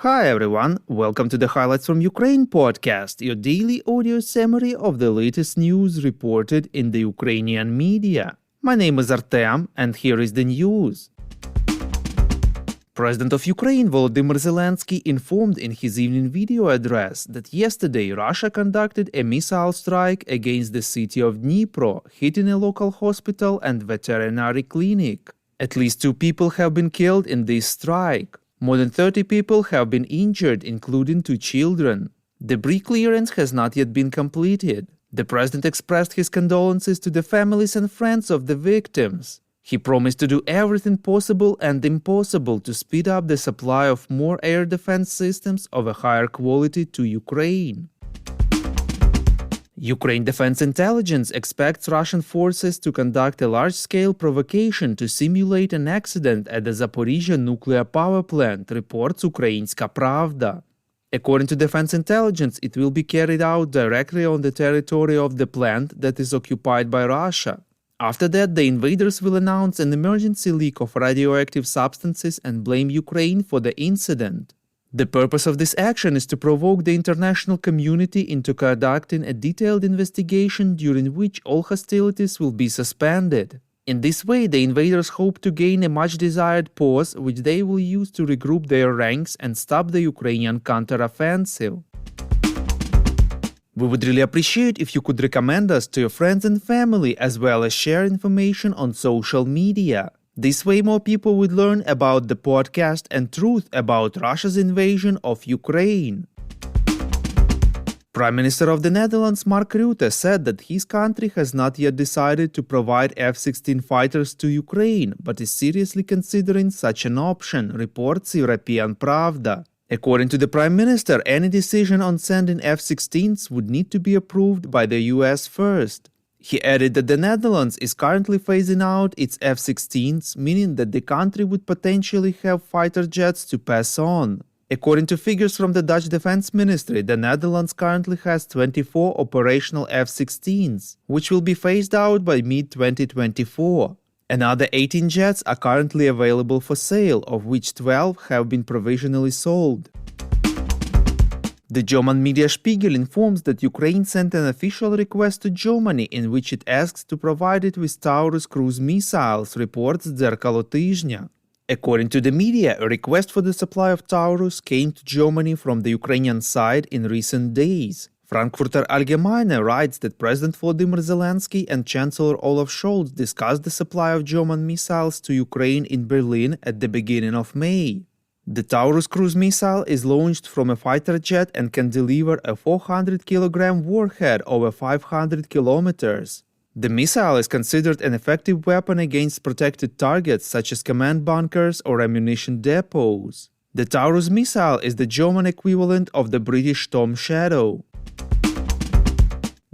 Hi everyone, welcome to the Highlights from Ukraine podcast, your daily audio summary of the latest news reported in the Ukrainian media. My name is Artem, and here is the news. President of Ukraine Volodymyr Zelensky informed in his evening video address that yesterday Russia conducted a missile strike against the city of Dnipro, hitting a local hospital and veterinary clinic. At least 2 people have been killed in this strike. More than 30 people have been injured, including 2 children. Debris clearance has not yet been completed. The president expressed his condolences to the families and friends of the victims. He promised to do everything possible and impossible to speed up the supply of more air defense systems of a higher quality to Ukraine. Ukraine Defense Intelligence expects Russian forces to conduct a large-scale provocation to simulate an accident at the Zaporizhzhia Nuclear Power Plant, reports Ukrainska Pravda. According to Defense Intelligence, it will be carried out directly on the territory of the plant that is occupied by Russia. After that, the invaders will announce an emergency leak of radioactive substances and blame Ukraine for the incident. The purpose of this action is to provoke the international community into conducting a detailed investigation during which all hostilities will be suspended. In this way, the invaders hope to gain a much-desired pause which they will use to regroup their ranks and stop the Ukrainian counter-offensive. We would really appreciate if you could recommend us to your friends and family as well as share information on social media. This way more people would learn about the podcast and truth about Russia's invasion of Ukraine. Prime Minister of the Netherlands Mark Rutte said that his country has not yet decided to provide F-16 fighters to Ukraine, but is seriously considering such an option, reports European Pravda. According to the Prime Minister, any decision on sending F-16s would need to be approved by the US first. He added that the Netherlands is currently phasing out its F-16s, meaning that the country would potentially have fighter jets to pass on. According to figures from the Dutch Defense Ministry, the Netherlands currently has 24 operational F-16s, which will be phased out by mid-2024. Another 18 jets are currently available for sale, of which 12 have been provisionally sold. The German media Spiegel informs that Ukraine sent an official request to Germany in which it asks to provide it with Taurus cruise missiles, reports Zaporizhzhia. According to the media, a request for the supply of Taurus came to Germany from the Ukrainian side in recent days. Frankfurter Allgemeine writes that President Volodymyr Zelensky and Chancellor Olaf Scholz discussed the supply of German missiles to Ukraine in Berlin at the beginning of May. The Taurus cruise missile is launched from a fighter jet and can deliver a 400-kilogram warhead over 500 kilometers. The missile is considered an effective weapon against protected targets such as command bunkers or ammunition depots. The Taurus missile is the German equivalent of the British Storm Shadow.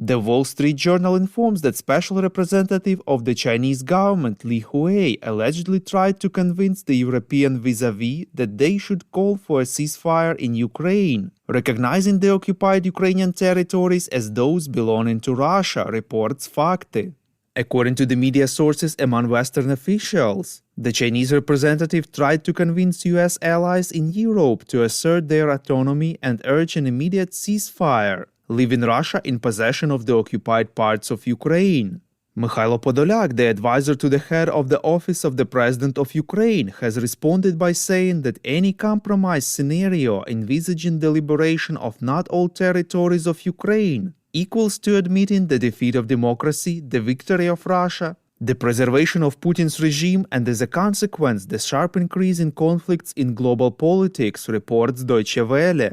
The Wall Street Journal informs that special representative of the Chinese government Li Huei allegedly tried to convince the European vis-a-vis that they should call for a ceasefire in Ukraine, recognizing the occupied Ukrainian territories as those belonging to Russia, reports Fakty. According to the media sources among Western officials, the Chinese representative tried to convince US allies in Europe to assert their autonomy and urge an immediate ceasefire, leaving Russia in possession of the occupied parts of Ukraine. Mikhailo Podolyak, the advisor to the head of the Office of the President of Ukraine, has responded by saying that any compromise scenario envisaging the liberation of not all territories of Ukraine equals to admitting the defeat of democracy, the victory of Russia, the preservation of Putin's regime, and as a consequence, the sharp increase in conflicts in global politics, reports Deutsche Welle.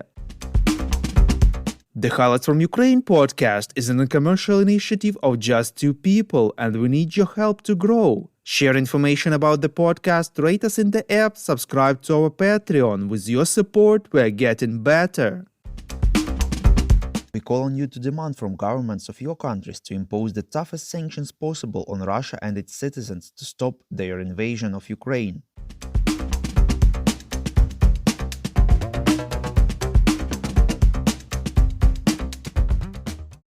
The Highlights from Ukraine podcast is an uncommercial initiative of just 2 people, and we need your help to grow. Share information about the podcast, rate us in the app, subscribe to our Patreon. With your support, we are getting better. We call on you to demand from governments of your countries to impose the toughest sanctions possible on Russia and its citizens to stop their invasion of Ukraine.